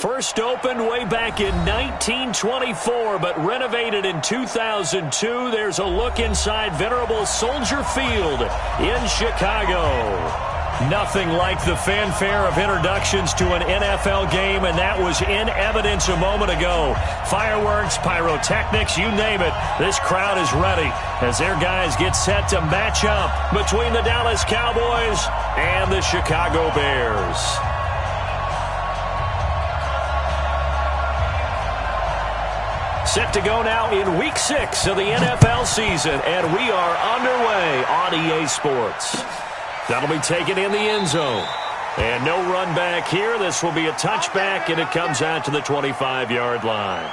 First opened way back in 1924, but renovated in 2002. There's a look inside venerable Soldier Field in Chicago. Nothing like the fanfare of introductions to an NFL game, and that was in evidence a moment ago. Fireworks, pyrotechnics, you name it. This crowd is ready as their guys get set to match up between the Dallas Cowboys and the Chicago Bears. Set to go now in Week 6 of the NFL season, and we are underway on EA Sports. That'll be taken in the end zone. And no run back here. This will be a touchback, and it comes out to the 25-yard line.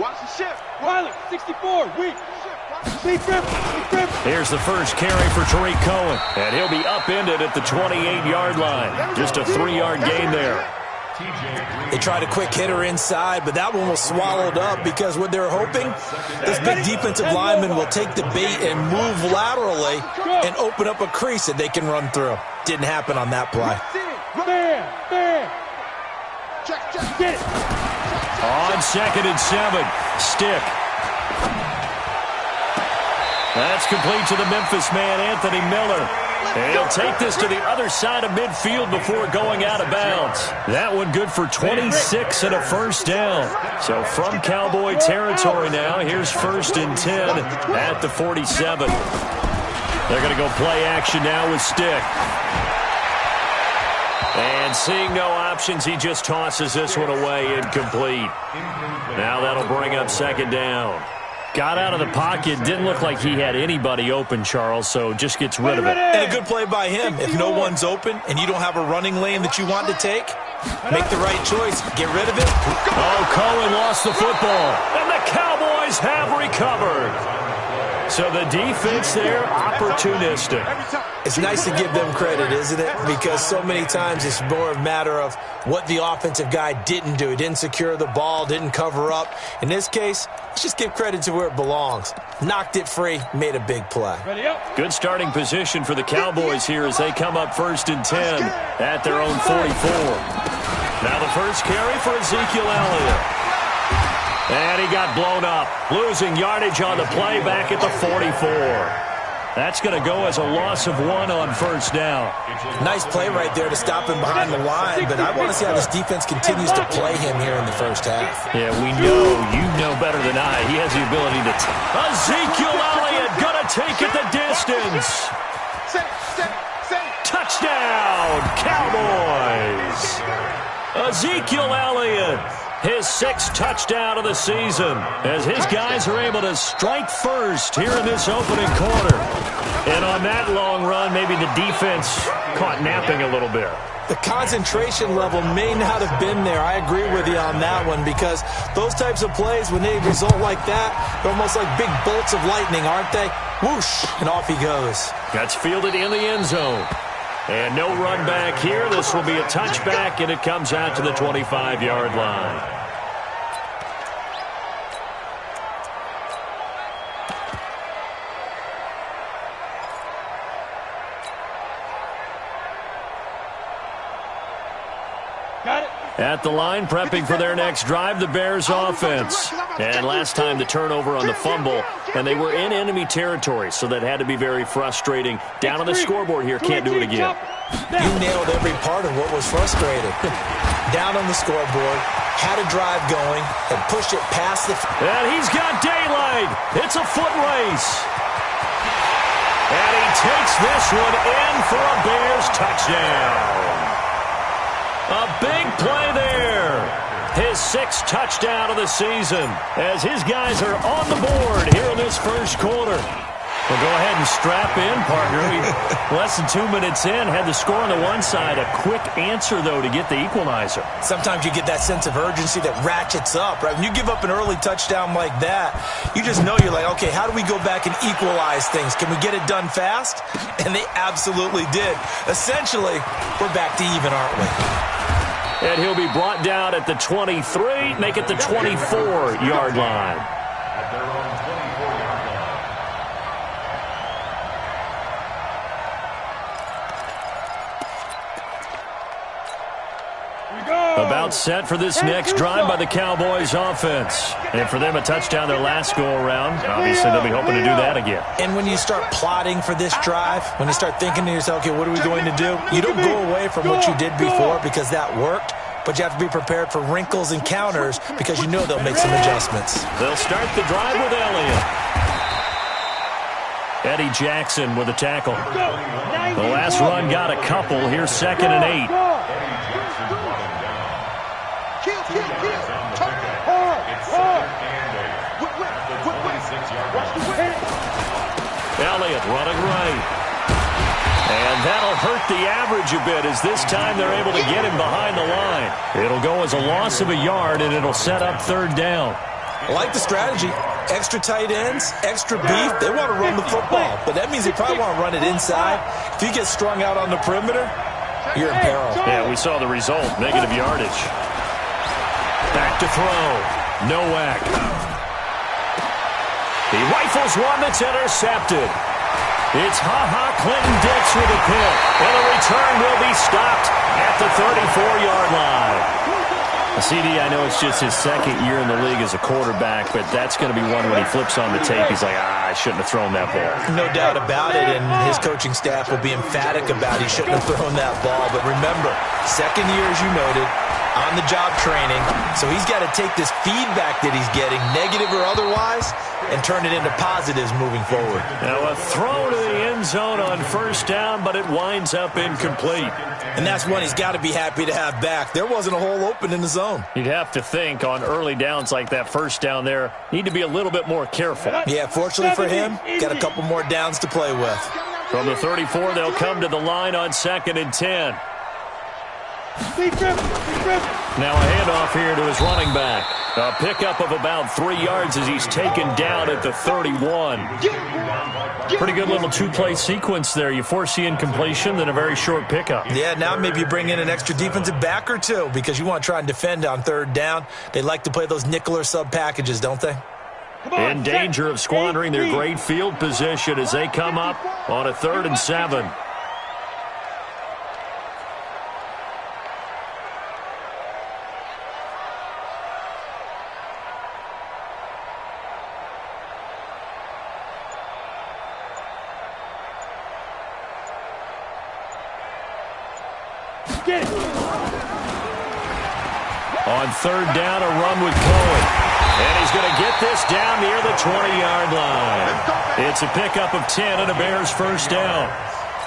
Watch the shift. Riley, 64, weak. Here's the first carry for Tariq Cohen, and he'll be upended at the 28-yard line. Just a 3-yard gain there. They tried a quick hitter inside, but that one was swallowed up because what they're hoping, this big defensive lineman will take the bait and move laterally and open up a crease that they can run through. Didn't happen on that play. Get it. On 2nd and 7, Stick. That's complete to the Memphis man, Anthony Miller. And he'll take this to the other side of midfield before going out of bounds. That one good for 26 and a first down. So from Cowboy territory now, here's 1st and 10 at the 47. They're going to go play action now with Stick. And seeing no options, he just tosses this one away, incomplete. Now that'll bring up 2nd down. Got out of the pocket, didn't look like he had anybody open, Charles, so just gets rid of it. And a good play by him. If no one's open and you don't have a running lane that you want to take, make the right choice, get rid of it. Oh, Cohen lost the football, and the Cowboys have recovered. So the defense there, opportunistic. It's nice to give them credit, isn't it? Because so many times it's more a matter of what the offensive guy didn't do. He didn't secure the ball, didn't cover up. In this case, let's just give credit to where it belongs. Knocked it free, made a big play. Good starting position for the Cowboys here as they come up 1st and 10 at their own 44. Now the first carry for Ezekiel Elliott. And he got blown up, losing yardage on the play back at the 44. That's going to go as a loss of 1 on 1st down. Nice play right there to stop him behind the line, but I want to see how this defense continues to play him here in the first half. Yeah, we know, you know better than I. He has the ability to... Ezekiel Elliott going to take it the distance. Touchdown, Cowboys. Ezekiel Elliott. His 6th touchdown of the season as his guys are able to strike first here in this opening quarter. And on that long run, maybe the defense caught napping a little bit. The concentration level may not have been there. I agree with you on that one because those types of plays, when they result like that, they're almost like big bolts of lightning, aren't they? Whoosh, and off he goes. That's fielded in the end zone. And no run back here. This will be a touchback, and it comes out to the 25-yard line. Got it. At the line, prepping for their next drive, the Bears offense. And last time the turnover on the fumble, and they were in enemy territory, so that had to be very frustrating. Down on the scoreboard here, can't do it again. You nailed every part of what was frustrating. Down on the scoreboard, had a drive going, and pushed it past the... And he's got daylight. It's a foot race. And he takes this one in for a Bears touchdown. A big play there. His 6th touchdown of the season as his guys are on the board here in this first quarter. Well, go ahead and strap in, partner. Less than 2 minutes in, had the score on the one side. A quick answer, though, to get the equalizer. Sometimes you get that sense of urgency that ratchets up, right? When you give up an early touchdown like that, you just know you're like, okay, how do we go back and equalize things? Can we get it done fast? And they absolutely did. Essentially, we're back to even, aren't we? And he'll be brought down at the 23, make it the 24-yard line. About set for this next drive by the Cowboys offense. And for them, a touchdown their last go-around. Obviously, they'll be hoping to do that again. And when you start plotting for this drive, when you start thinking to yourself, okay, what are we going to do? You don't go away from what you did before because that worked, but you have to be prepared for wrinkles and counters because you know they'll make some adjustments. They'll start the drive with Elliott. Eddie Jackson with a tackle. The last run got a couple. Here's 2nd and 8. Elliott running right. And that'll hurt the average a bit as this time they're able to get him behind the line. It'll go as a loss of a yard, and it'll set up 3rd down. I like the strategy. Extra tight ends, extra beef. They want to run the football, but that means they probably want to run it inside. If you get strung out on the perimeter, you're in peril. Yeah, we saw the result. Negative yardage. Back to throw. Nowak. He rifles one that's intercepted. It's Clinton-Dix with a pick. And the return will be stopped at the 34-yard line. CD, I know it's just his 2nd year in the league as a quarterback, but that's going to be one when he flips on the tape. He's like, I shouldn't have thrown that ball. No doubt about it, and his coaching staff will be emphatic about he shouldn't have thrown that ball. But remember, 2nd year, as you noted, on-the-job training. So he's got to take this feedback that he's getting, negative or otherwise, and turn it into positives moving forward. Now a throw to the end zone on 1st down, but it winds up incomplete. And that's one he's got to be happy to have back. There wasn't a hole open in the zone. You'd have to think on early downs like that 1st down there, need to be a little bit more careful. Yeah, fortunately for him, got a couple more downs to play with. From the 34, they'll come to the line on 2nd and 10. Now a handoff here to his running back. A pickup of about 3 yards as he's taken down at the 31. Pretty good little 2-play sequence there. You force the incompletion, then a very short pickup. Yeah, now maybe you bring in an extra defensive back or two because you want to try and defend on 3rd down. They like to play those nickel or sub packages, don't they? In danger of squandering their great field position as they come up on a 3rd and 7. On 3rd down, a run with Cohen. And he's going to get this down near the 20-yard line. It's a pickup of 10 and a Bears 1st down.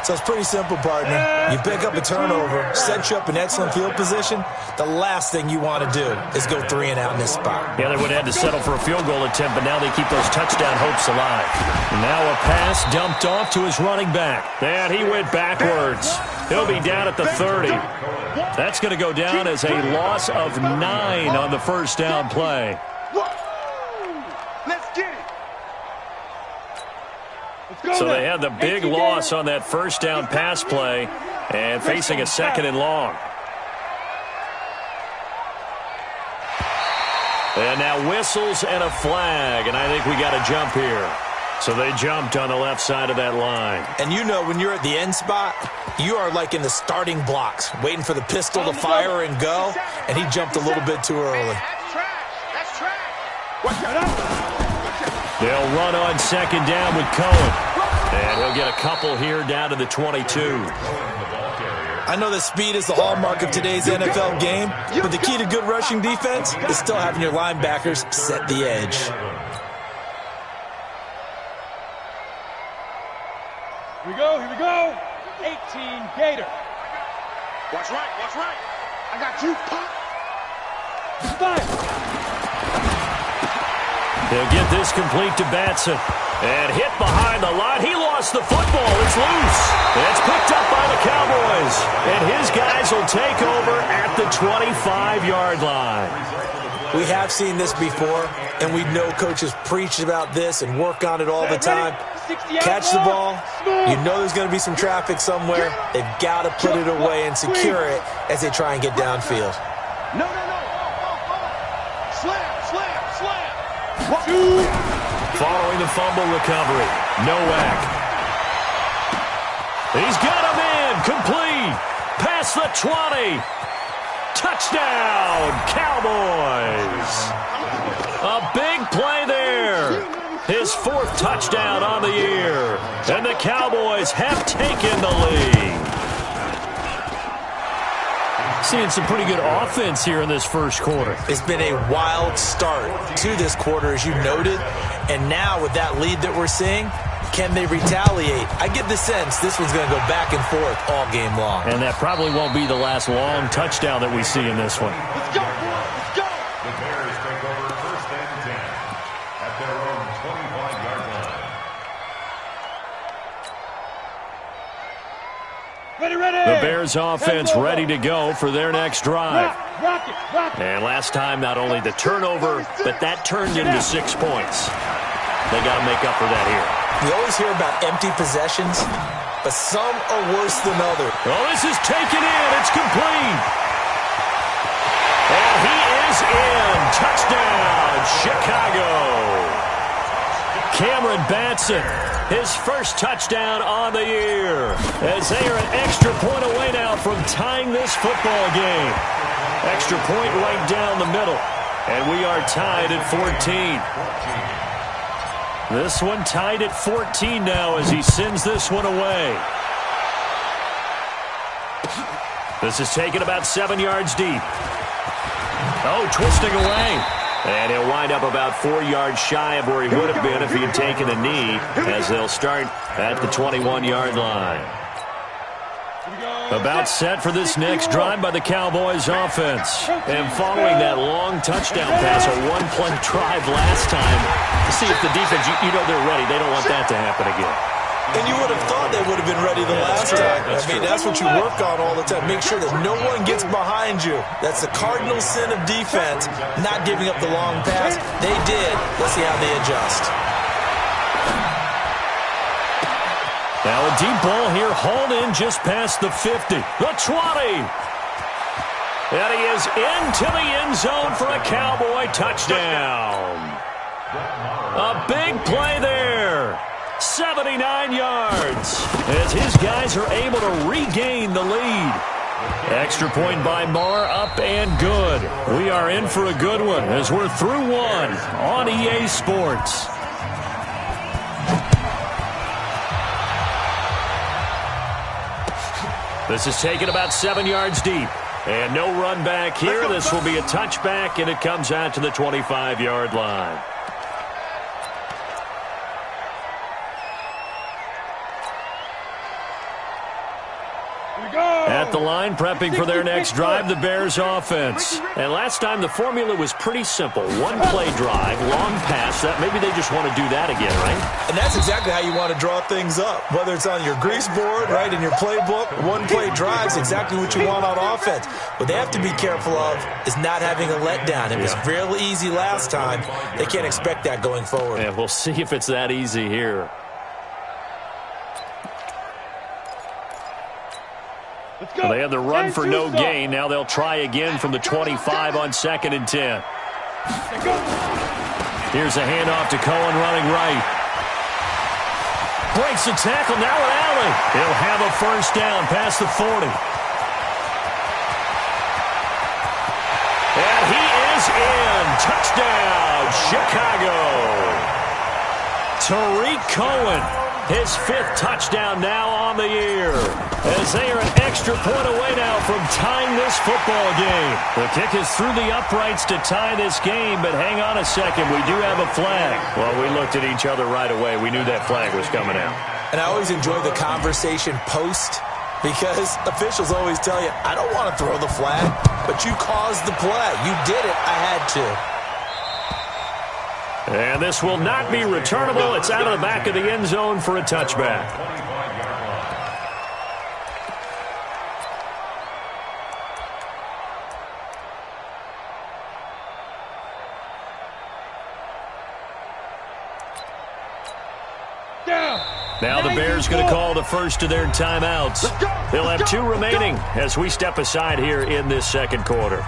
So it's pretty simple, partner. You pick up a turnover, set you up in excellent field position. The last thing you want to do is go 3 and out in this spot. Yeah, they would have had to settle for a field goal attempt, but now they keep those touchdown hopes alive. And now a pass dumped off to his running back. And he went backwards. He'll be down at the 30. That's going to go down as a loss of 9 on the 1st down play. Let's get it. So they had the big loss on that 1st down pass play and facing a 2nd and long. And now whistles and a flag, and I think we got a jump here. So they jumped on the left side of that line. And you know when you're at the end spot, you are like in the starting blocks, waiting for the pistol to fire and go, and he jumped a little bit too early. That's trash. That's trash. Watch out. They'll run on 2nd down with Cohen. And he'll get a couple here down to the 22. I know that speed is the hallmark of today's NFL game, but the key to good rushing defense is still having your linebackers set the edge. Here we go. 18 Gator. Watch right. I got you. Pop. Fire. They'll get this complete to Batson. And hit behind the line. He lost the football. It's loose. It's picked up by the Cowboys. And his guys will take over at the 25-yard line. We have seen this before, and we know coaches preach about this and work on it all the time. Catch the ball. You know there's going to be some traffic somewhere. They've got to put it away and secure it as they try and get downfield. No. Slam. Following the fumble recovery, Nowak. He's got him in. Complete. Past the 20. Touchdown, Cowboys. A big play there. His 4th touchdown on the year. And the Cowboys have taken the lead. Seeing some pretty good offense here in this first quarter. It's been a wild start to this quarter, as you noted. And now with that lead that we're seeing, can they retaliate? I get the sense this one's going to go back and forth all game long. And that probably won't be the last long touchdown that we see in this one. Let's go. The Bears take over 1st and 10 at their own 25-yard line. Ready. The Bears offense ready to go for their next drive. Rock it. And last time, not only the turnover, but that turned into 6 points. They got to make up for that here. You always hear about empty possessions, but some are worse than others. Oh, this is taken in. It's complete. And he is in. Touchdown, Chicago. Cameron Batson, his first touchdown on the year, as they are an extra point away now from tying this football game. Extra point right down the middle, and we are tied at 14. This one tied at 14 now as he sends this one away. This is taken about 7 yards deep. Oh, twisting away. And he'll wind up about 4 yards shy of where he would have been if he had taken a knee, as they'll start at the 21-yard line. About set for this next drive by the Cowboys offense. And following that long touchdown pass, a one-play drive last time, to see if the defense, you know they're ready. They don't want that to happen again. And you would have thought they would have been ready the last time. That's what you work on all the time. Make sure that no one gets behind you. That's the cardinal sin of defense, not giving up the long pass. They did. Let's see how they adjust. Now a deep ball here, hauled in just past the 50. The 20. And he is into the end zone for a Cowboy touchdown. A big play there. 79 yards. As his guys are able to regain the lead. Extra point by Marr, up and good. We are in for a good one as we're through one on EA Sports. This is taken about 7 yards deep. And no run back here. This will be a touchback, and it comes out to the 25-yard line. At the line, prepping for their next drive, the Bears offense. And last time, the formula was pretty simple. One-play drive, long pass. That maybe they just want to do that again, right? And that's exactly how you want to draw things up. Whether it's on your grease board, right, in your playbook, one-play drives exactly what you want on offense. What they have to be careful of is not having a letdown. It was real easy last time. They can't expect that going forward. And we'll see if it's that easy here. Well, they had the run for no gain. Now they'll try again from the 25 on 2nd and 10. Here's a handoff to Cohen running right. Breaks the tackle. Now an alley. He'll have a first down past the 40. And he is in. Touchdown, Chicago. Tariq Cohen. His 5th touchdown now on the year. As they are an extra point away now from tying this football game. The kick is through the uprights to tie this game, but hang on a second. We do have a flag. Well, we looked at each other right away. We knew that flag was coming out. And I always enjoy the conversation post, because officials always tell you, I don't want to throw the flag, but you caused the play. You did it. I had to. And this will not be returnable. It's out of the back of the end zone for a touchback. Now the Bears going to call the first of their timeouts. They'll have 2 remaining as we step aside here in this second quarter.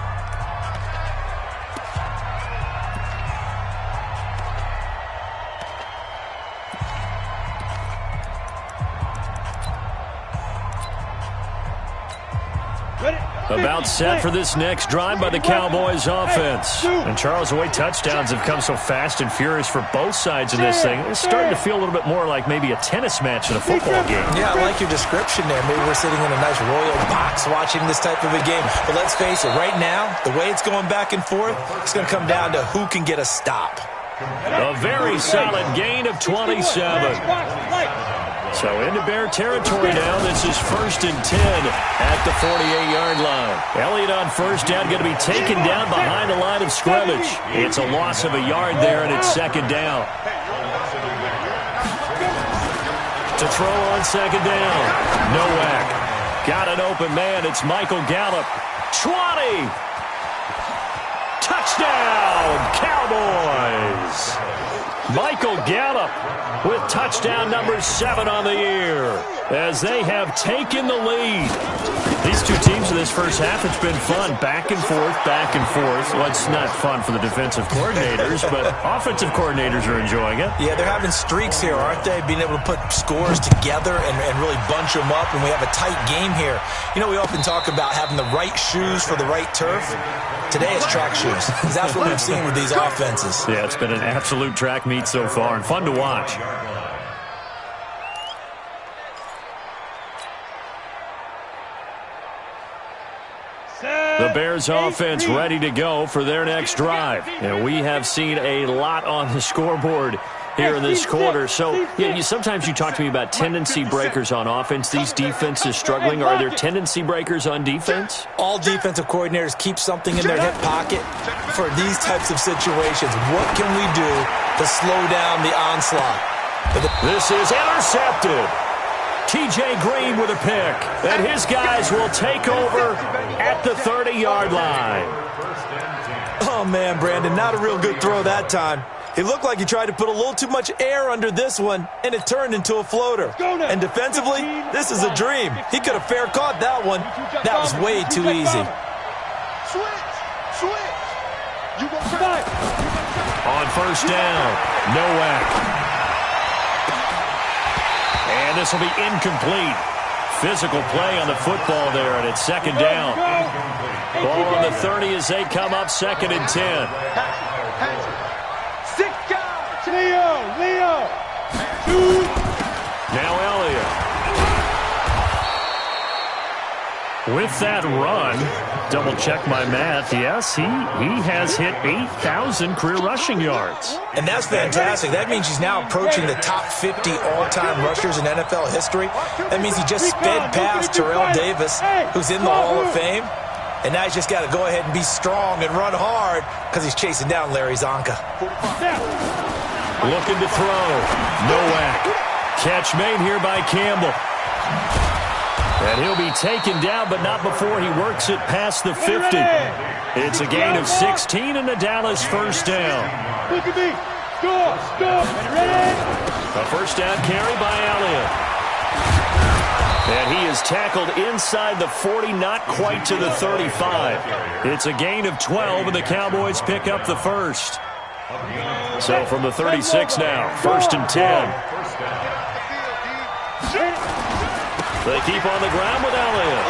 About set for this next drive by the Cowboys offense. And Charles, the way touchdowns have come so fast and furious for both sides in this thing, it's starting to feel a little bit more like maybe a tennis match in a football game. Yeah, I like your description there. Maybe we're sitting in a nice royal box watching this type of a game. But let's face it, right now, the way it's going back and forth, it's going to come down to who can get a stop. A very solid gain of 27. So into Bear territory now. This is 1st and 10 at the 48-yard line. Elliott on first down, going to be taken down behind the line of scrimmage. It's a loss of a yard there, and it's 2nd down. To throw on 2nd down. Nowak. Got an open man. It's Michael Gallup. 20. Touchdown, Cowboys. Michael Gallup with touchdown number 7 on the year as they have taken the lead. These two teams in this first half, it's been fun. Back and forth, back and forth. Well, it's not fun for the defensive coordinators, but offensive coordinators are enjoying it. Yeah, they're having streaks here, aren't they? Being able to put scores together and really bunch them up, and we have a tight game here. You know, we often talk about having the right shoes for the right turf. Today it's track shoes. That's what we've seen with these offenses. Yeah, it's been an absolute track meet so far and fun to watch. The Bears offense ready to go for their next drive. And we have seen a lot on the scoreboard here in this quarter. So sometimes you talk to me about tendency breakers on offense. These defenses struggling. Are there tendency breakers on defense? All defensive coordinators keep something in their hip pocket for these types of situations. What can we do to slow down the onslaught? This is intercepted. T.J. Green with a pick. And his guys will take over at the 30-yard line. Oh, man, Brandon, not a real good throw that time. It looked like he tried to put a little too much air under this one, and it turned into a floater. And defensively, this is a dream. He could have fair caught that one. That was way too easy. On first down, Nowak. And this will be incomplete. Physical play on the football there, and it's 2nd down. Ball on the 30 as they come up 2nd and 10. Leo. Now Elliott. With that run, double check my math. Yes, he has hit 8,000 career rushing yards. And that's fantastic. That means he's now approaching the top 50 all-time rushers in NFL history. That means he just sped past Terrell Davis, who's in the Hall of Fame. And now he's just got to go ahead and be strong and run hard because he's chasing down Larry Zonka. Looking to throw. Nowak. Catch made here by Campbell. And he'll be taken down, but not before he works it past the 50. It's a gain of 16 and the Dallas first down. Look at me. Score. Ready? A first down carry by Elliott. And he is tackled inside the 40, not quite to the 35. It's a gain of 12, and the Cowboys pick up the first. So from the 36 now, 1st and 10. They keep on the ground with Elliott.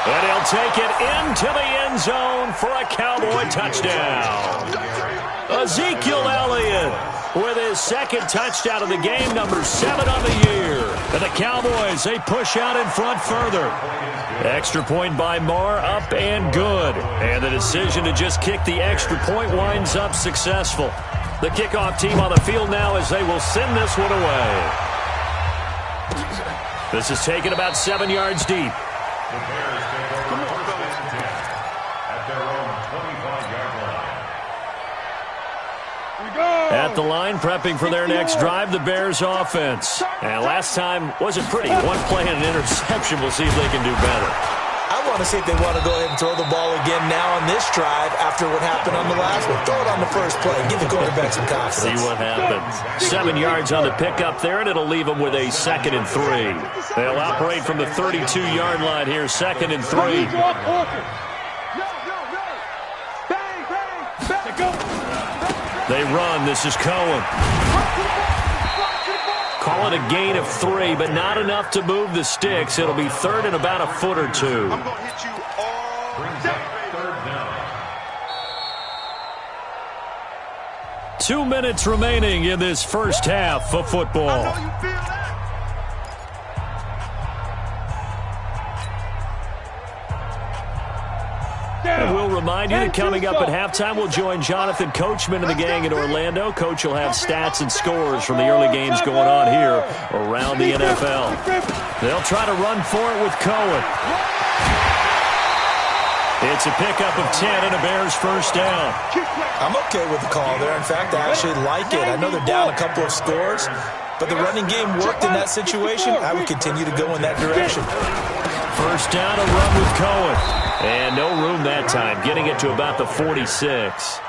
And he'll take it into the end zone for a Cowboy touchdown. Ezekiel Elliott with his 2nd touchdown of the game, number 7 on the year. And the Cowboys, they push out in front further. Extra point by Marr, up and good. And the decision to just kick the extra point winds up successful. The kickoff team on the field now as they will send this one away. This is taken about 7 yards deep. The Bears take over first and 10 at their own 25-yard line. at the line, prepping for their next drive, the Bears offense. And last time wasn't pretty. One play and an interception. We'll see if they can do better. I want to see if they want to go ahead and throw the ball again now on this drive after what happened on the last one. Throw it on the first play. Give the quarterback some confidence. See what happens. 7 yards on the pickup there, and it'll leave them with a 2nd and 3. They'll operate from the 32-yard line here, 2nd and 3. They run. This is Cohen. Call it a gain of 3, but not enough to move the sticks. It'll be 3rd and about a foot or 2. I'm going to hit you all day. 2 minutes remaining in this first half of football. I know you feel that. And we'll remind you that coming up at halftime, we'll join Jonathan Coachman and the gang in Orlando. Coach will have stats and scores from the early games going on here around the NFL. They'll try to run for it with Cohen. It's a pickup of 10 and a Bears first down. I'm okay with the call there. In fact, I actually like it. I know they're down a couple of scores, but the running game worked in that situation. I would continue to go in that direction. First down, a run with Cohen. And no room that time, getting it to about the 46.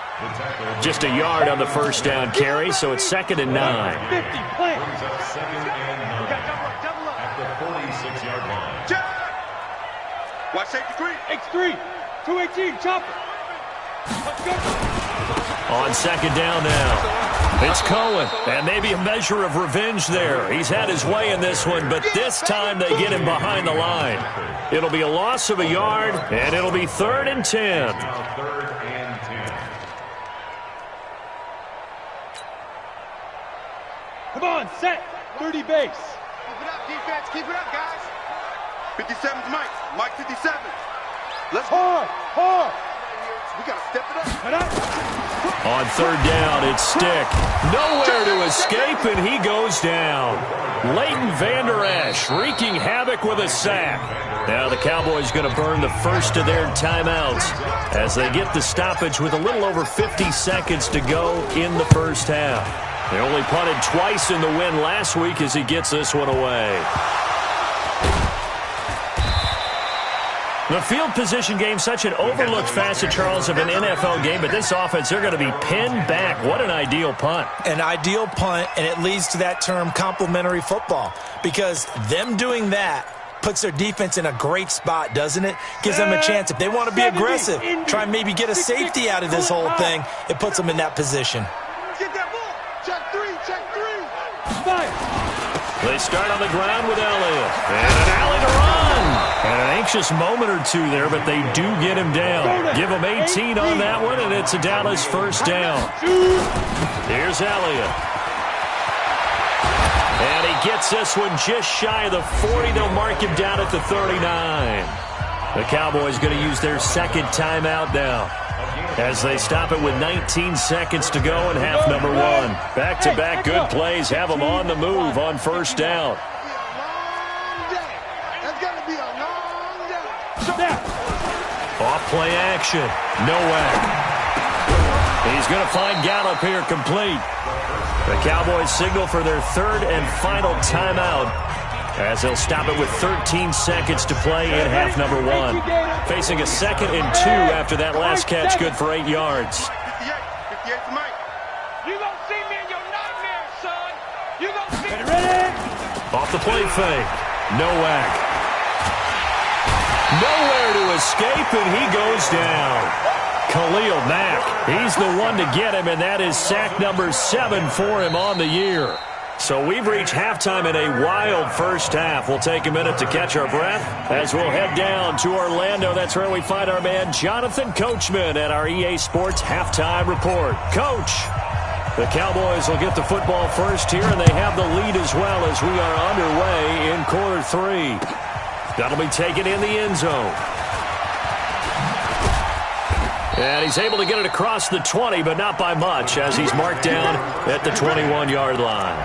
Just a yard on the first down carry, so it's 2nd and 9. 50, play. At the 46-yard line. Watch safety 3. X3. 218, chopper. Let's go. On 2nd down now, it's Cohen, and maybe a measure of revenge there. He's had his way in this one, but this time they get him behind the line. It'll be a loss of a yard, and it'll be 3rd and 10. Now 3rd and 10. Come on, set. 30 base. Keep it up, defense. Keep it up, guys. 57's Mike. Mike 57. Let's go. Hard. We got to step it up. On 3rd down, it's Stick. Nowhere to escape, and he goes down. Leighton Vander Esch wreaking havoc with a sack. Now the Cowboys going to burn the first of their timeouts as they get the stoppage with a little over 50 seconds to go in the first half. They only punted twice in the win last week as he gets this one away. The field position game, such an overlooked facet, Charles, of an NFL game, but this offense, they're going to be pinned back. What an ideal punt. An ideal punt, and it leads to that term complementary football, because them doing that puts their defense in a great spot, doesn't it? Gives them a chance. If they want to be aggressive, try and maybe get a safety out of this whole thing, it puts them in that position. Get that ball. Check 3. Check 3. Fire. They start on the ground with Elliott. And an alley to run. And an anxious moment or two there, but they do get him down. Give him 18 on that one, and it's a Dallas first down. Here's Elliott. And he gets this one just shy of the 40. They'll mark him down at the 39. The Cowboys going to use their 2nd timeout now as they stop it with 19 seconds to go in half number 1. Back-to-back good plays have them on the move on first down. Off play action. Nowak. He's going to find Gallup here complete. The Cowboys signal for their 3rd and final timeout as they'll stop it with 13 seconds to play in half number 1. Facing a 2nd and 2 after that last catch, good for 8 yards. 58 for Mike. You gonna see me in your nightmares, son. You gonna see me. Ready? Off the play fake. Nowak. Nowhere to escape, and he goes down. Khalil Mack, he's the one to get him, and that is sack number 7 for him on the year. So we've reached halftime in a wild first half. We'll take a minute to catch our breath as we'll head down to Orlando. That's where we find our man Jonathan Coachman at our EA Sports Halftime Report. Coach, the Cowboys will get the football first here, and they have the lead as well as we are underway in quarter 3. That'll be taken in the end zone. And he's able to get it across the 20, but not by much, as he's marked down at the 21-yard line.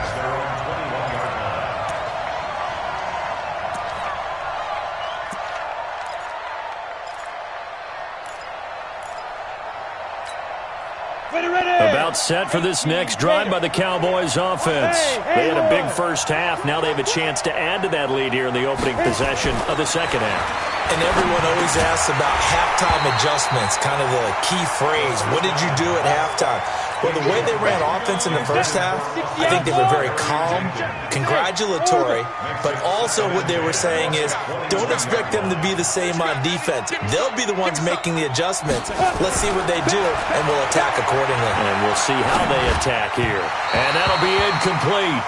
About set for this next drive by the Cowboys offense. They had a big first half. Now they have a chance to add to that lead here in the opening possession of the second half. And everyone always asks about halftime adjustments, kind of the key phrase. What did you do at halftime? Well, the way they ran offense in the first half, I think they were very calm, congratulatory, but also what they were saying is don't expect them to be the same on defense. They'll be the ones making the adjustments. Let's see what they do, and we'll attack accordingly. And we'll see how they attack here. And that'll be incomplete.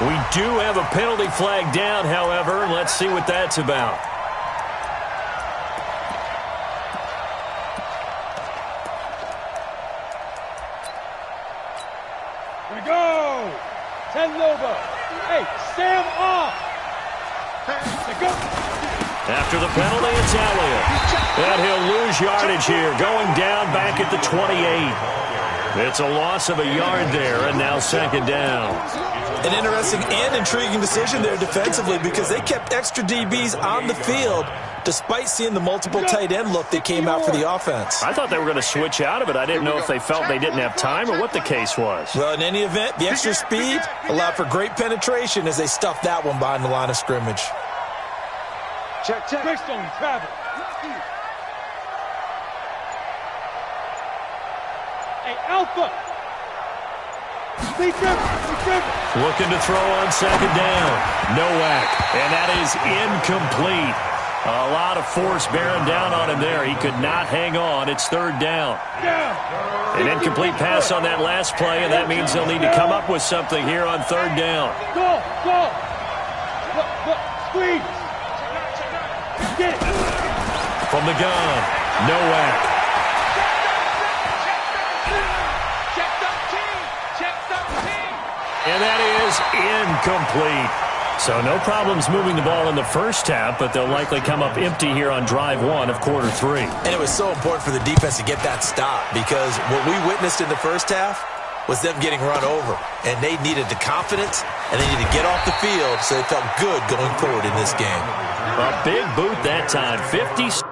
We do have a penalty flag down, however, and let's see what that's about. Go! Nova. Hey, Sam off. Go. After the penalty, it's Elliott. And he'll lose yardage here, going down back at the 28. It's a loss of a yard there, and now second down. An interesting and intriguing decision there defensively because they kept extra DBs on the field despite seeing the multiple tight end look that came out for the offense. I thought they were going to switch out of it. I didn't know if they felt they didn't have time or what the case was. Well, in any event, the extra speed allowed for great penetration as they stuffed that one behind the line of scrimmage. Check. Greystone, travel. Hey, Alpha. Looking to throw on second down. Nowak, and that is incomplete. A lot of force bearing down on him there. He could not hang on. It's third down. An incomplete pass on that last play, and that means they'll need to come up with something here on third down. Go. Squeeze. Get it. From the gun, Nowak. And that is incomplete. So no problems moving the ball in the first half, but they'll likely come up empty here on drive one of quarter three. And it was so important for the defense to get that stop because what we witnessed in the first half was them getting run over. And they needed the confidence, and they needed to get off the field so they felt good going forward in this game. A big boot that time, 50.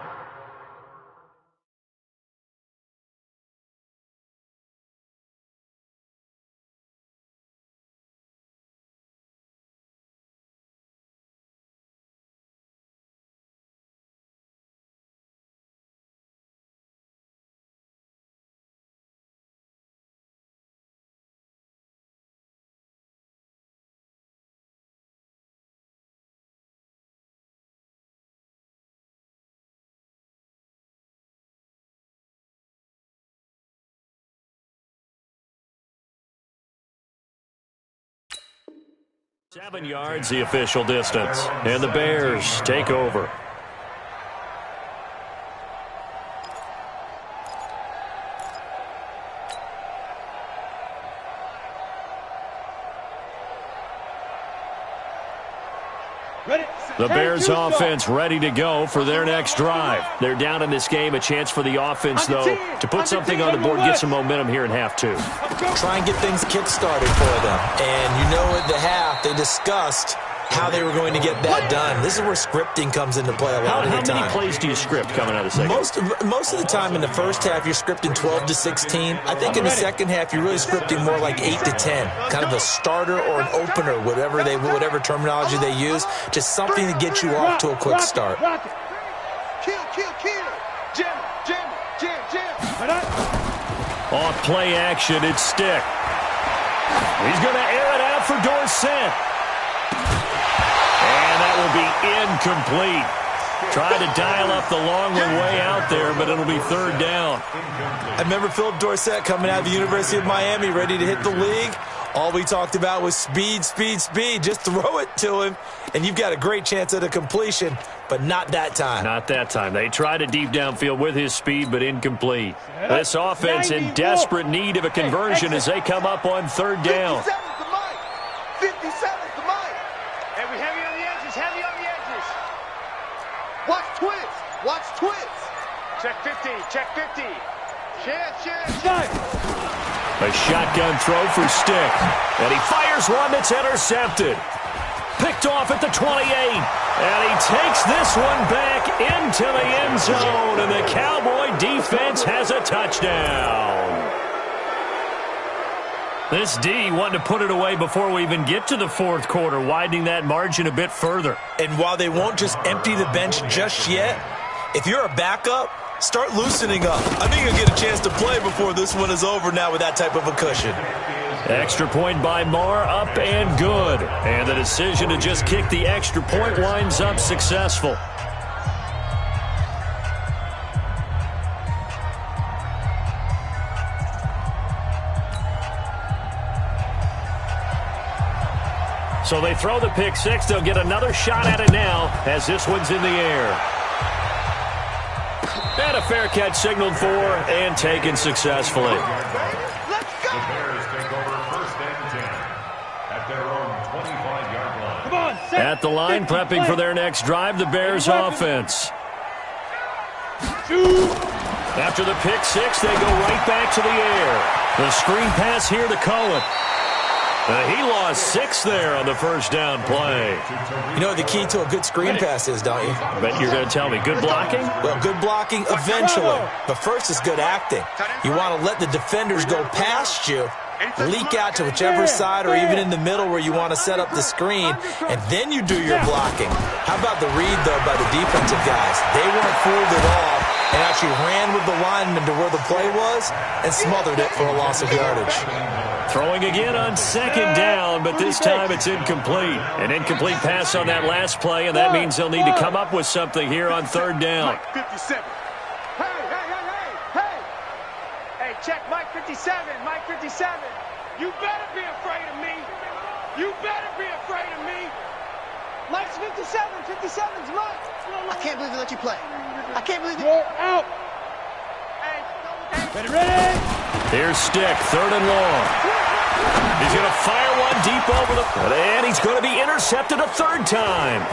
Seven yards, the official distance. And the Bears take over. The Bears offense ready to go for their next drive. They're down in this game. A chance for the offense, though, to put something on the board, get some momentum here in half two. Try and get things kick-started for them. And you know at the half, they discussed how they were going to get that done. This is where scripting comes into play a lot of the time. How many plays do you script coming out of the second? Most of the time in the first half, you're scripting 12 to 16. I think in the second half, you're really scripting more like 8 to 10. Kind of a starter or an opener, whatever terminology they use. Just something to get you off to a quick start. Kill. Jam. Off play action, it's Stick. He's going to air it out for Dorsett. And that will be incomplete. Tried to dial up the long one way out there, but it'll be third down. I remember Philip Dorsett coming out of the University of Miami ready to hit the league. All we talked about was speed. Just throw it to him, and you've got a great chance at a completion, but not that time. Not that time. They tried a deep downfield with his speed, but incomplete. This offense in desperate need of a conversion as they come up on third down. 57's the mic. Hey, we heavy on the edges. Watch twits. Check 50. Chance. A shotgun throw for Stick. And he fires one that's intercepted. Picked off at the 28. And he takes this one back into the end zone. And the Cowboy defense has a touchdown. This D wanting to put it away before we even get to the fourth quarter, widening that margin a bit further. And while they won't just empty the bench just yet, if you're a backup, start loosening up. I think you'll get a chance to play before this one is over now with that type of a cushion. Extra point by Marr, up and good. And the decision to just kick the extra point winds up successful. So they throw the pick six. They'll get another shot at it now as this one's in the air. And a fair catch signaled for and taken successfully. Let's go! The Bears take over first and 10 at their own 25-yard line. Come on, set. At the line, prepping for their next drive, the Bears offense. After the pick six, they go right back to the air. The screen pass here to Cohen. He lost 6 there on the first down play. You know what the key to a good screen pass is, don't you? Bet you're going to tell me. Good blocking? Well, good blocking eventually. But first is good acting. You want to let the defenders go past you, leak out to whichever side or even in the middle where you want to set up the screen, and then you do your blocking. How about the read, though, by the defensive guys? They weren't fooled at all and actually ran with the lineman to where the play was and smothered it for a loss of yardage. Throwing again on second down, but this time it's incomplete. An incomplete pass on that last play, and that means they'll need to come up with something here on third down. Mike 57. Hey, check Mike 57, Mike 57. You better be afraid of me. You better be afraid of me. Mike's 57, 57's Mike. I can't believe they let you play. I can't believe You're out. Hey, Ready? Here's Stick, third and long. He's going to fire one deep over the... And he's going to be intercepted a third time.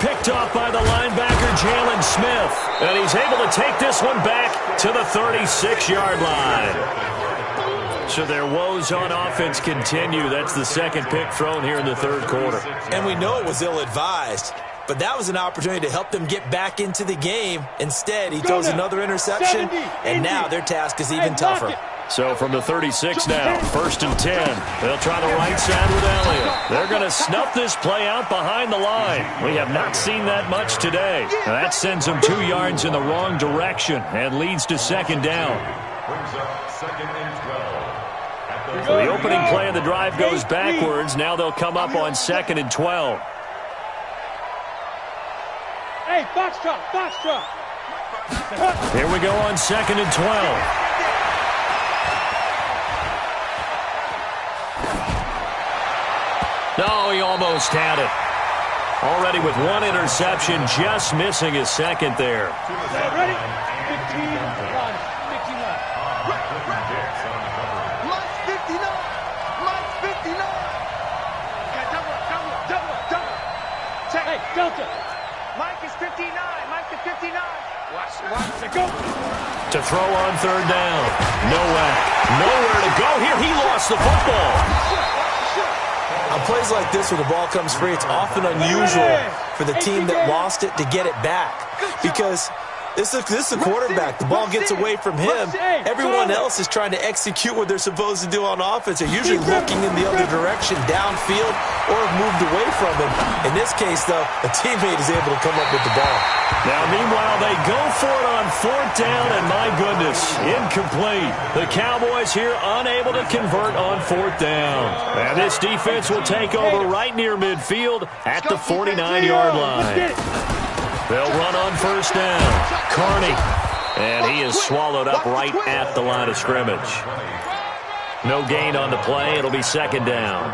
Picked off by the linebacker, Jalen Smith. And he's able to take this one back to the 36-yard line. So their woes on offense continue. That's the second pick thrown here in the third quarter. And we know it was ill-advised, but that was an opportunity to help them get back into the game. Instead, he throws another interception, and now their task is even tougher. So from the 36 now, first and 10. They'll try the right side with Elliott. They're going to snuff this play out behind the line. We have not seen that much today. Now that sends them 2 yards in the wrong direction and leads to second down. Brings up second and 12. So the opening play of the drive goes backwards. Now they'll come up on second and 12. Hey, Foxtrot, Foxtrot. Here we go on second and 12. No, he almost had it. Already with 1 interception, just missing his second there. Ready? 15 line. 15 line. Mike's 59. Mike's 59. double. Check. Hey, Delta. Mike is 59. Mike is 59. Watch. Go. To throw on third down. Nowhere to go here. He lost the football. On plays like this where the ball comes free, it's often unusual for the team that lost it to get it back because this is a quarterback. The ball gets away from him. Everyone else is trying to execute what they're supposed to do on offense. They're usually looking in the other direction, downfield, or have moved away from him. In this case, though, a teammate is able to come up with the ball. Now, meanwhile, they go for it on fourth down, and my goodness, incomplete. The Cowboys here unable to convert on fourth down. And this defense will take over right near midfield at the 49-yard line. They'll run on first down. Carney. And he is swallowed up right at the line of scrimmage. No gain on the play. It'll be second down.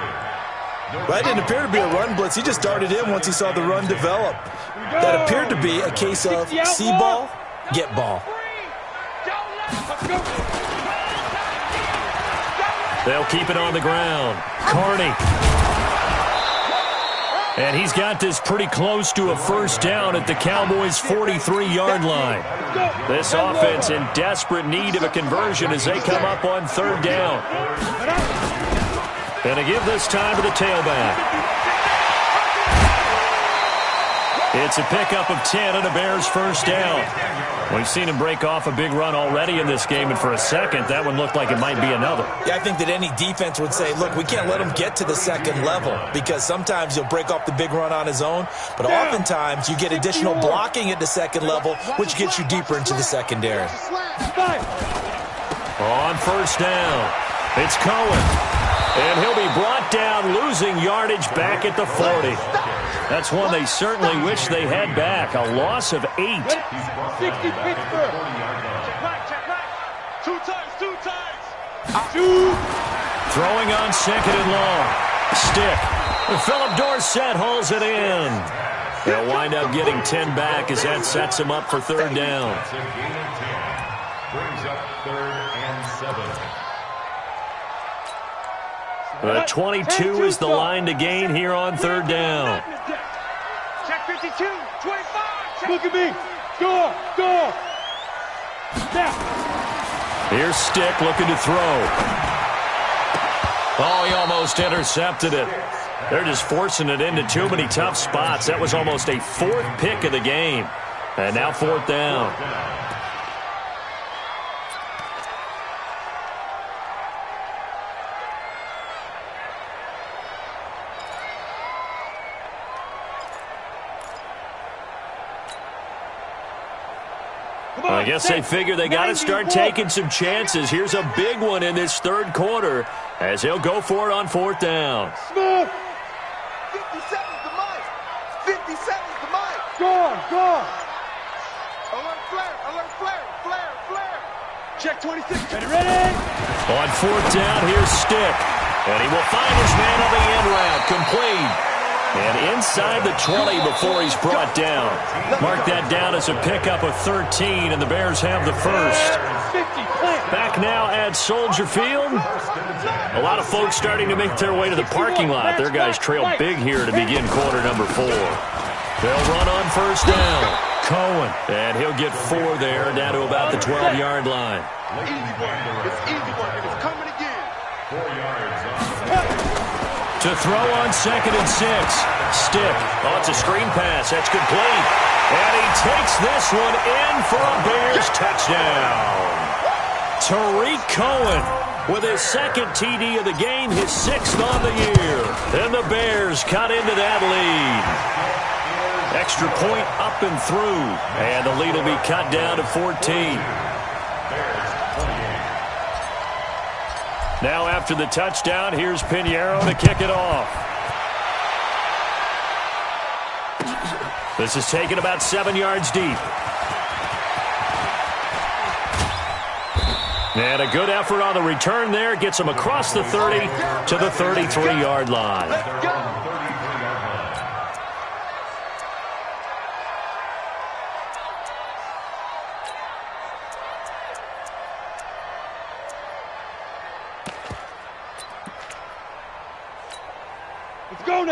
That didn't appear to be a run blitz. He just darted in once he saw the run develop. That appeared to be a case of see ball, get ball. They'll keep it on the ground. Carney. And he's got this pretty close to a first down at the Cowboys' 43-yard line. This offense in desperate need of a conversion as they come up on third down. And to give this time to the tailback. It's a pickup of 10 and a Bears first down. We've seen him break off a big run already in this game, and for a second, that one looked like it might be another. Yeah, I think that any defense would say, look, we can't let him get to the second level, because sometimes he'll break off the big run on his own, but oftentimes you get additional blocking at the second level, which gets you deeper into the secondary. On first down, it's Cohen. And he'll be brought down, losing yardage back at the 40. That's one they certainly wish they had back. A loss of 8. 60 Pittsburgh. Check right. Two times. Throwing on second and long. Stick. Philip Dorsett hauls it in. They'll wind up getting 10 back as that sets them up for third down. Brings up 3rd and 7. The 22 is the line to gain here on third down. Check 52, 25. Look at me. Go. Now. Here's Stick looking to throw. Oh, he almost intercepted it. They're just forcing it into too many tough spots. That was almost a fourth pick of the game. And now fourth down. I guess they figure they got to start taking some chances. Here's a big one in this third quarter as he'll go for it on fourth down. Smith. 57's the mic. 57's the mic. Go. Alert flare. Check 26. Ready? On fourth down, here's Stick. And he will find his man on the end route. Complete. And inside the 20 before he's brought down. Mark that down as a pickup of 13, and the Bears have the first. Back now at Soldier Field. A lot of folks starting to make their way to the parking lot. Their guys trail big here to begin quarter number 4. They'll run on first down. Cohen. And he'll get 4 there, down to about the 12-yard line. It's easy work. It's coming again. 4 yards on To throw on second and 6. Stick. Oh, it's a screen pass. That's complete. And he takes this one in for a Bears touchdown. Tariq Cohen with his second TD of the game, his 6th on the year. And the Bears cut into that lead. Extra point up and through. And the lead will be cut down to 14. Now after the touchdown, here's Pinheiro to kick it off. This is taken about 7 yards deep. And a good effort on the return there. Gets him across the 30 to the 33-yard line. Let's go.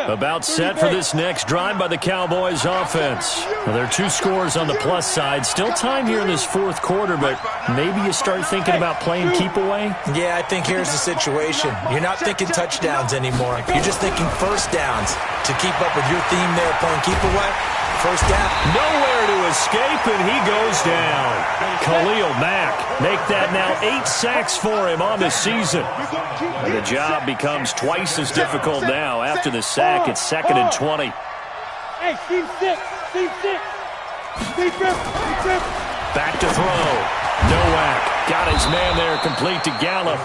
About set for this next drive by the Cowboys offense. Well, there are 2 scores on the plus side. Still time here in this fourth quarter, but maybe you start thinking about playing keep away? Yeah, I think here's the situation. You're not thinking touchdowns anymore. You're just thinking first downs. To keep up with your theme there, playing keep away, first down. Nowhere to escape, and he goes down. Khalil Mack make that now 8 sacks for him on the season. And the job becomes twice as difficult now. After the sack, it's 2nd and 20. Hey, team 6. Back to throw. Nowak got his man there, complete to Gallup.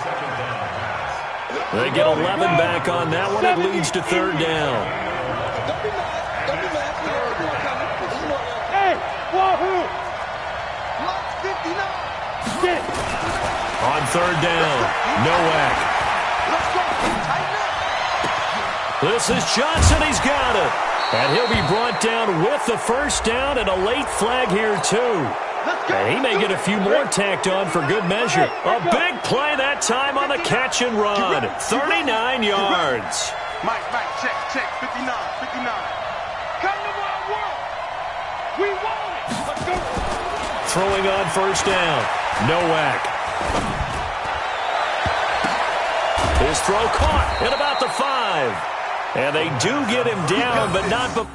They get 11 back on that one. It leads to third down. Hey, wahoo! On third down, Nowak. This is Johnson. He's got it. And he'll be brought down with the first down and a late flag here, too. And he may get a few more tacked on for good measure. A big play that time on the catch and run. 39 yards. Mike, check. 59. Come to my world. We want it. Let's go. Throwing on first down, Nowak. His throw caught at about the 5. And they do get him down, but not before.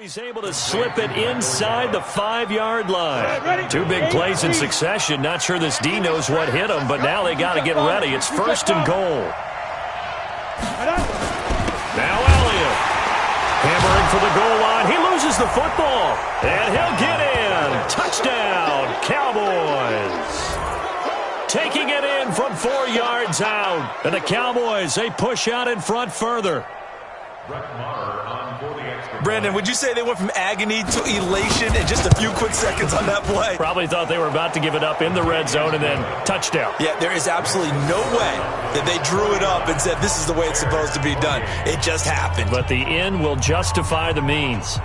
he's able to slip it inside the 5-yard line. 2 big plays in succession. Not sure this D knows what hit him, but now they got to get ready. It's 1st and goal. Now Elliott. Hammering for the goal line. He loses the football. And he'll get in. Touchdown, Cowboys. Taking it in from 4 yards out. And the Cowboys, they push out in front further. Brandon, would you say they went from agony to elation in just a few quick seconds on that play? Probably thought they were about to give it up in the red zone and then touchdown. Yeah, there is absolutely no way that they drew it up and said this is the way it's supposed to be done. It just happened. But the end will justify the means.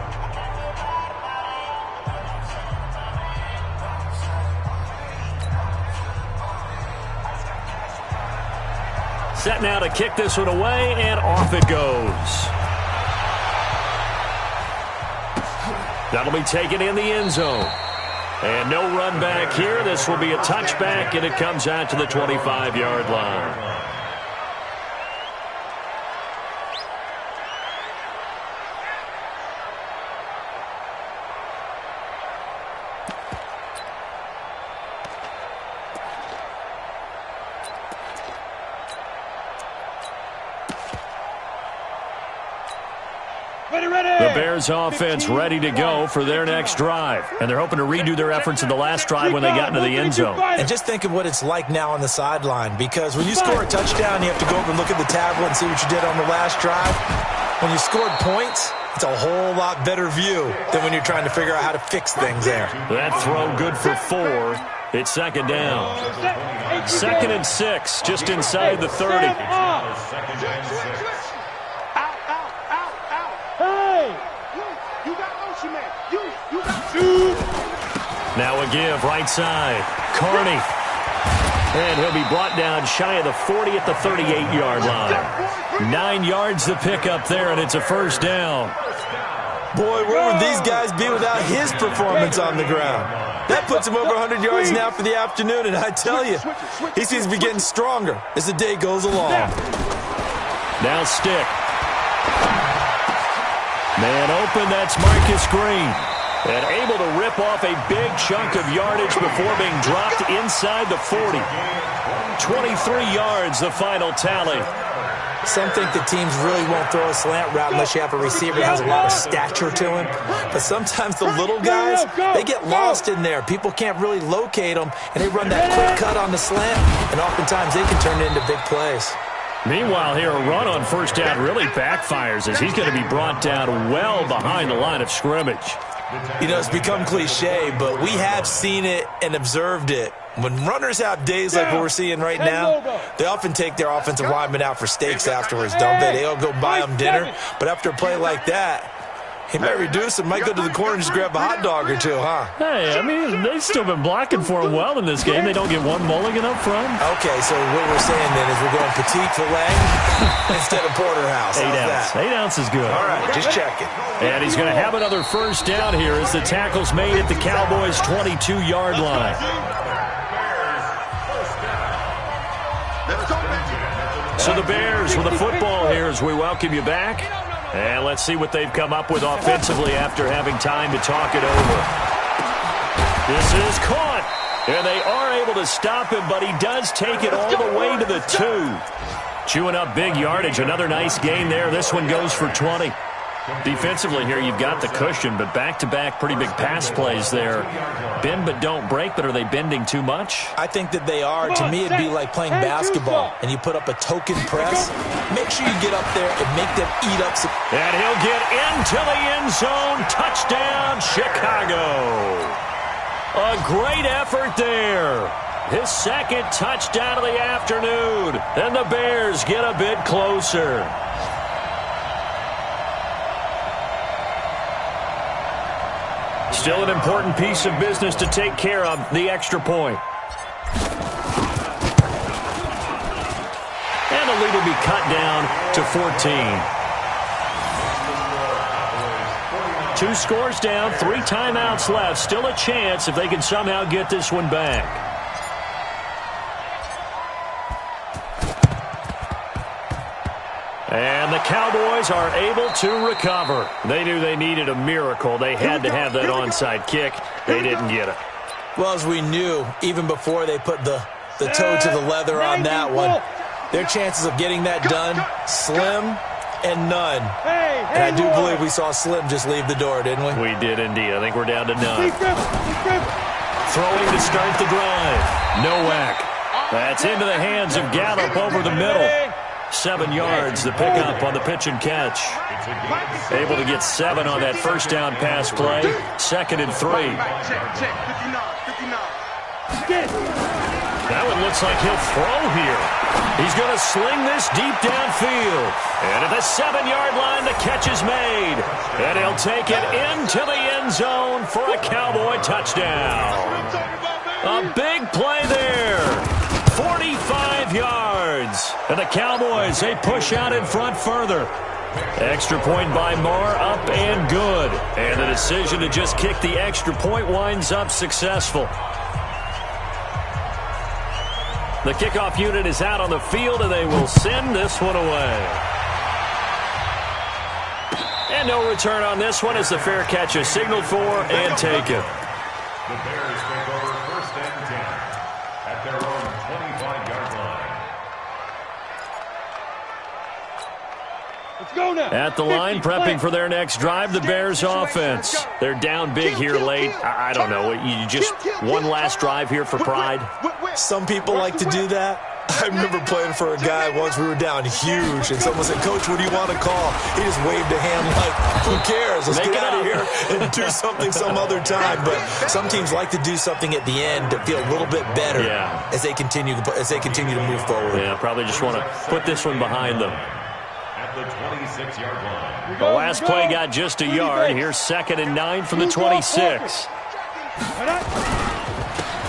Set now to kick this one away, and off it goes. That'll be taken in the end zone. And no run back here. This will be a touchback, and it comes out to the 25-yard line. The Bears offense ready to go for their next drive. And they're hoping to redo their efforts in the last drive when they got into the end zone. And just think of what it's like now on the sideline, because when you score a touchdown, you have to go up and look at the tablet and see what you did on the last drive. When you scored points, it's a whole lot better view than when you're trying to figure out how to fix things there. That throw good for 4. It's 2nd down. 2nd and 6, just inside the 30. Now a give, right side. Carney. And he'll be brought down shy of the 40 at the 38-yard line. 9 yards to pick up there, and it's a 1st down. Boy, where would these guys be without his performance on the ground? That puts him over 100 yards now for the afternoon, and I tell you, he seems to be getting stronger as the day goes along. Now Stick. Man open, that's Marcus Green. And able to rip off a big chunk of yardage before being dropped inside the 40. 23 yards, the final tally. Some think that teams really won't throw a slant route unless you have a receiver that has a lot of stature to him. But sometimes the little guys, they get lost in there. People can't really locate them, and they run that quick cut on the slant, and oftentimes they can turn it into big plays. Meanwhile, here, a run on 1st down really backfires as he's going to be brought down well behind the line of scrimmage. You know, it's become cliche, but we have seen it and observed it. When runners have days like what we're seeing right now, they often take their offensive linemen out for steaks afterwards, don't they? They'll go buy them dinner. But after a play like that, he might reduce and might go to the corner and just grab a hot dog or two, huh? Hey, I mean, they've still been blocking for him well in this game. They don't get one mulligan up front. Okay, so what we're saying then is we're going petite filet instead of porterhouse. 8 ounce. 8 ounce is good. All right, just checking. And he's going to have another 1st down here as the tackle's made at the Cowboys' 22-yard line. So the Bears with the football here as we welcome you back. And let's see what they've come up with offensively after having time to talk it over. This is caught. And they are able to stop him, but he does take it all the way to the 2. Chewing up big yardage. Another nice gain there. This one goes for 20. Defensively here, you've got the cushion, but back-to-back pretty big pass plays there. Bend but don't break, but are they bending too much? I think that they are. To me, it'd be like playing basketball, and you put up a token press. Make sure you get up there and make them eat up some. And he'll get into the end zone. Touchdown, Chicago. A great effort there. His 2nd touchdown of the afternoon. And the Bears get a bit closer. Still an important piece of business to take care of, the extra point. And the lead will be cut down to 14. 2 scores down, 3 timeouts left. Still a chance if they can somehow get this one back. And the Cowboys are able to recover. They knew they needed a miracle. They had to have that onside kick. They didn't get it. Well, as we knew, even before they put the toe to the leather on that one, their chances of getting that done, slim and none. And I do believe we saw Slim just leave the door, didn't we? We did indeed. I think we're down to none. Throwing to start the drive. Nowak. That's into the hands of Gallup over the middle. 7 yards, the pickup on the pitch and catch. Able to get 7 on that first down pass play. 2nd and 3. That one looks like he'll throw here. He's going to sling this deep downfield. And at the 7-yard line, the catch is made. And he'll take it into the end zone for a Cowboy touchdown. A big play there. 45 yards. And the Cowboys, they push out in front further. Extra point by Marr, up and good. And the decision to just kick the extra point winds up successful. The kickoff unit is out on the field, and they will send this one away. And no return on this one as the fair catch is signaled for and taken. The Bears take over 1st and 10 at their own 25-yard line. Let's go now. At the line, prepping for their next drive, the Bears offense. They're down big here late. I don't know. You just one last drive here for pride? Some people like to do that. I remember playing for a guy once. We were down huge, and someone said, "Coach, what do you want to call?" He just waved a hand like, "Who cares? Let's get out of here and do something some other time." But some teams like to do something at the end to feel a little bit better as they continue to move forward. Yeah, probably just want to put this one behind them. At the 26-yard line. The last play got just a yard. Here's 2nd and 9 from the 26.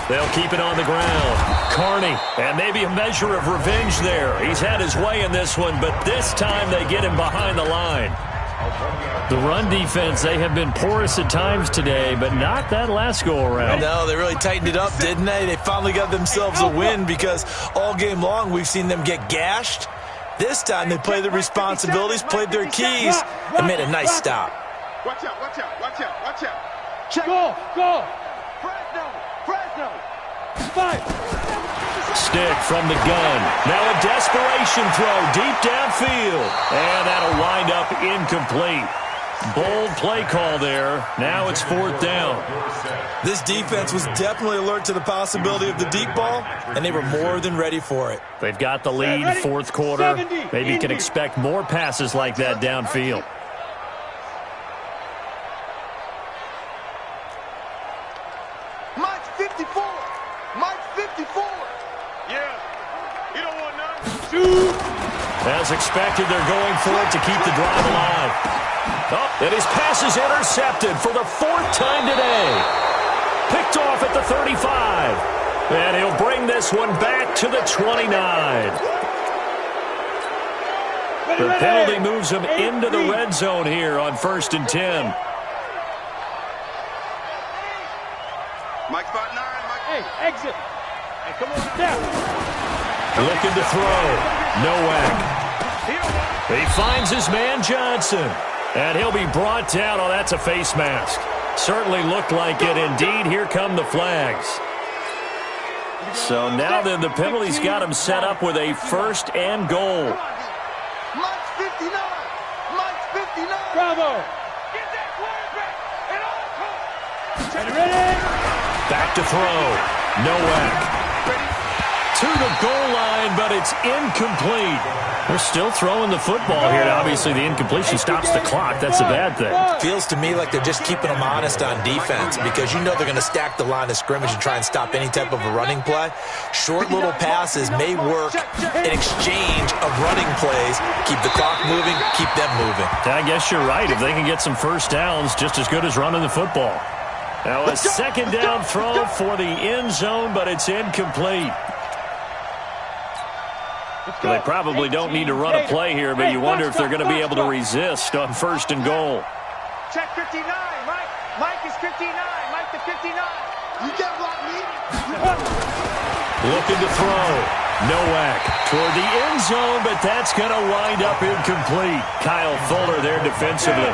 They'll keep it on the ground. Carney, and maybe a measure of revenge there. He's had his way in this one, but this time they get him behind the line. The run defense, they have been porous at times today, but not that last go-around. No, they really tightened it up, didn't they? They finally got themselves a win because all game long we've seen them get gashed. This time they played their responsibilities, played their keys, and made a nice stop. Watch out, watch out, watch out, watch out. Check. Go, go. Fresno. 5. Stick from the gun. Now a desperation throw deep downfield. And that'll wind up incomplete. Bold play call there. Now it's 4th down. This defense was definitely alert to the possibility of the deep ball, and they were more than ready for it. They've got the lead, 4th quarter. Maybe you can expect more passes like that downfield. Mike's 54. Mike's 54. Yeah. You don't want none. As expected, they're going for it to keep the drive alive. Oh, and his pass is intercepted for the 4th time today. Picked off at the 35. And he'll bring this one back to the 29. The penalty moves him into the red zone here on 1st and 10. Mike spot 9. Mike. Hey, exit. Hey, come on down. Looking to throw. Nowak. He finds his man Johnson. And he'll be brought down. Oh, that's a face mask. Certainly looked like it. Indeed, here come the flags. So now then the penalty's got him set up with a 1st and goal. Mike's 59. Mike's 59. Bravo. Get that quarterback and all come. Ready? Back to throw. Nowak. To the goal line, but it's incomplete. They're still throwing the football here. Obviously, the incompletion stops the clock. That's a bad thing. Feels to me like they're just keeping them honest on defense because you know they're going to stack the line of scrimmage and try and stop any type of a running play. Short little passes may work in exchange of running plays. Keep the clock moving, keep them moving. I guess you're right. If they can get some first downs, just as good as running the football. Now a 2nd down throw for the end zone, but it's incomplete. Well, they probably don't need to run a play here, but you wonder if they're going to be able to resist on 1st and goal. Check 59, Mike. Mike is 59. Mike to 59. You can't block me. Looking to throw. Nowak toward the end zone, but that's going to wind up incomplete. Kyle Fuller there defensively.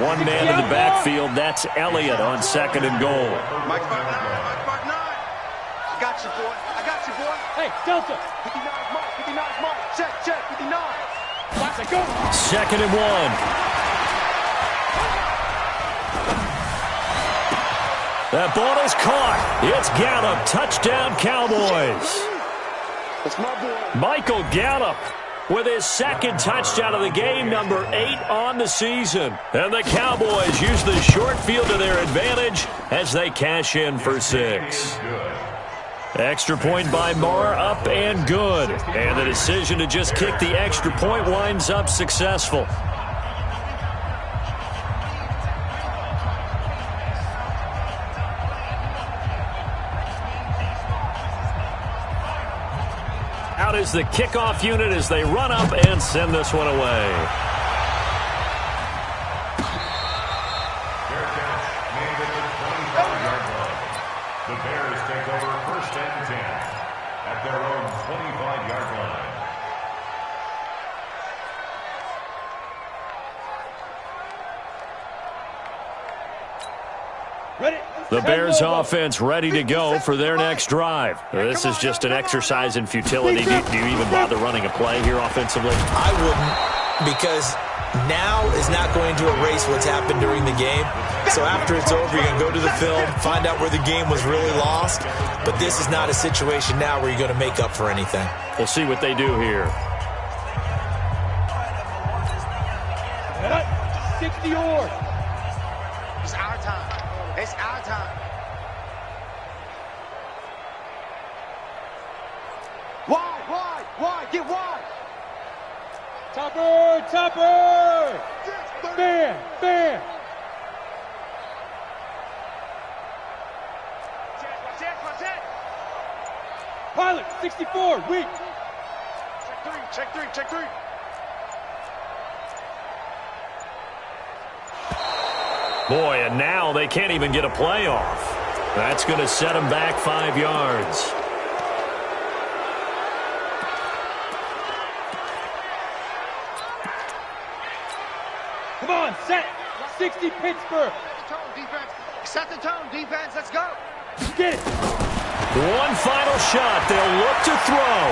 One man in the backfield. That's Elliott on 2nd and goal. Mike Spark 9. Mike Spark 9. I got you, boy. I got you, boy. Hey, Delta. 59 is Mike. 59 is Mike. Check, check. 59. Watch it go. 2nd and 1. That ball is caught. It's Gallup. Touchdown, Cowboys. That's my boy. Michael Gallup with his 2nd touchdown of the game, number 8 on the season. And the Cowboys use the short field to their advantage as they cash in for 6. Extra point by Marr, up and good. And the decision to just kick the extra point winds up successful. Out is the kickoff unit as they run up and send this one away. Fair catch made at the 25-yard line. The Bears take over 1st and 10 at their own 25-yard line. Ready. The Bears offense ready to go for their next drive. This is just an exercise in futility. Do you even bother running a play here offensively? I wouldn't, because now is not going to erase what's happened during the game. So after it's over, you're going to go to the film, find out where the game was really lost. But this is not a situation now where you're going to make up for anything. We'll see what they do here. 60 or. It's our time. It's our time. Wide, get wide. Topper. Bam. Pilot, 64, weak. Check three. Boy, and now they can't even get a play off. That's going to set them back 5 yards. Come on, set. 60 Pittsburgh. Set the tone, defense. Let's go. Get it. One final shot. They'll look to throw.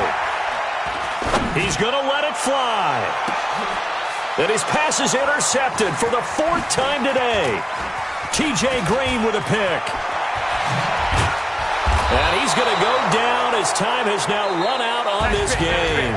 He's going to let it fly. And his pass is intercepted for the 4th time today. T.J. Green with a pick. And he's going to go down as time has now run out on this game.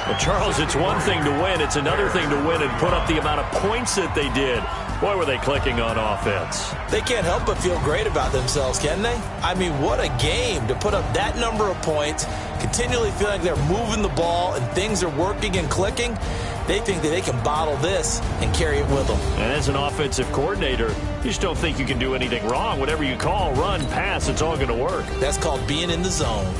Well, Charles, it's one thing to win. It's another thing to win and put up the amount of points that they did. Boy, were they clicking on offense. They can't help but feel great about themselves, can they? I mean, what a game to put up that number of points, continually feeling like they're moving the ball and things are working and clicking. They think that they can bottle this and carry it with them. And as an offensive coordinator, you just don't think you can do anything wrong. Whatever you call, run, pass, it's all going to work. That's called being in the zone.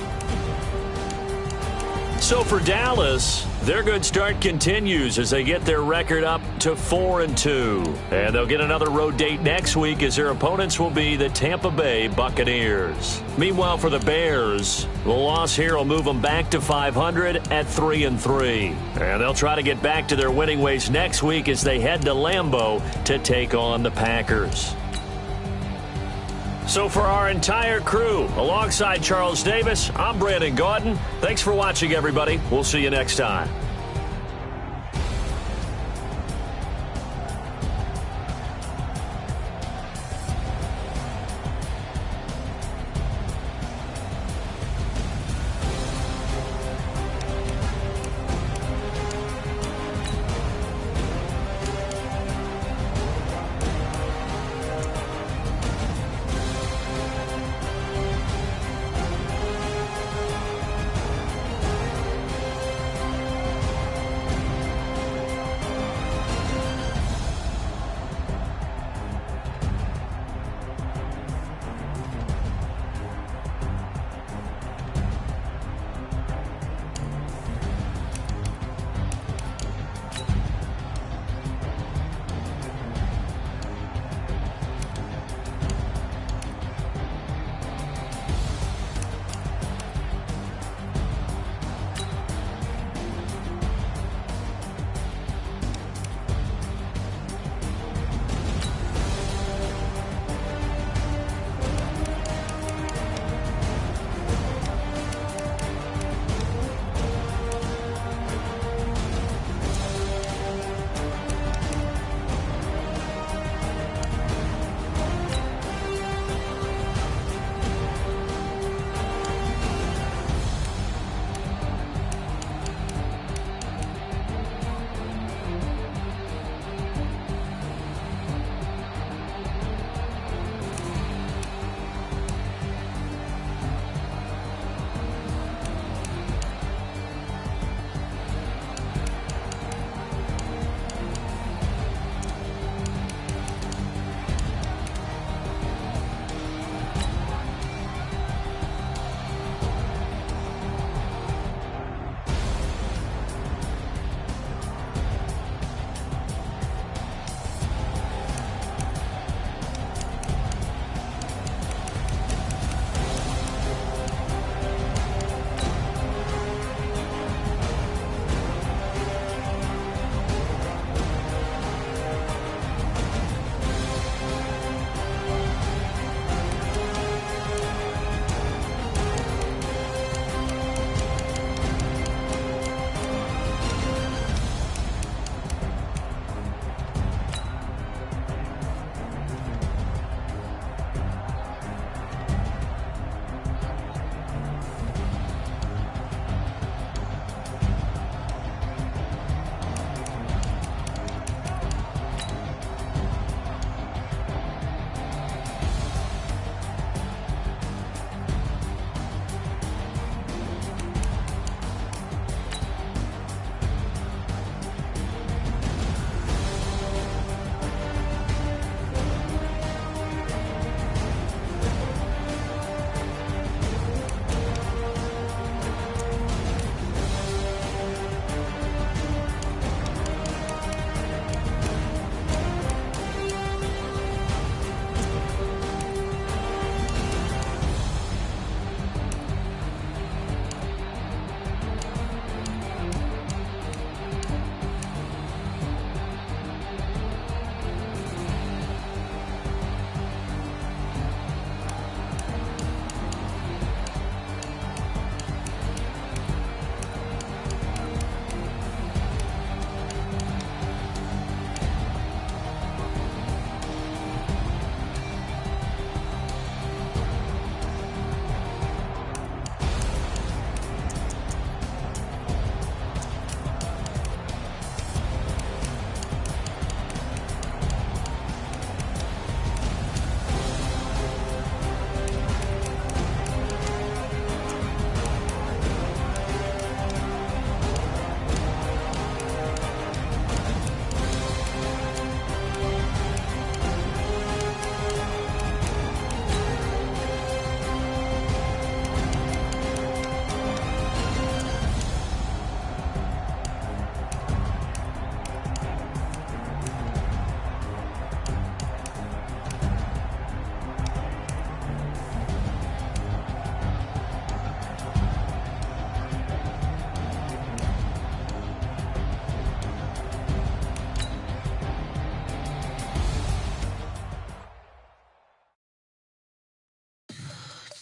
So for Dallas, their good start continues as they get their record up to 4-2. And they'll get another road date next week as their opponents will be the Tampa Bay Buccaneers. Meanwhile, for the Bears, the loss here will move them back to 500 at 3-3. And they'll try to get back to their winning ways next week as they head to Lambeau to take on the Packers. So for our entire crew, alongside Charles Davis, I'm Brandon Gaudin. Thanks for watching, everybody. We'll see you next time.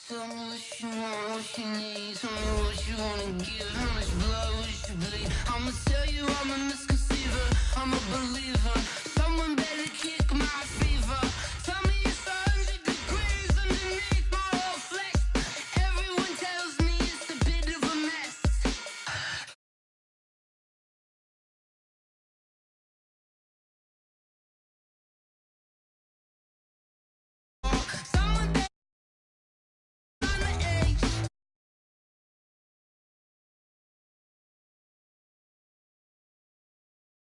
Tell me what you want, what you need. Tell me what you wanna give. How much blood would you bleed? I'ma tell you I'm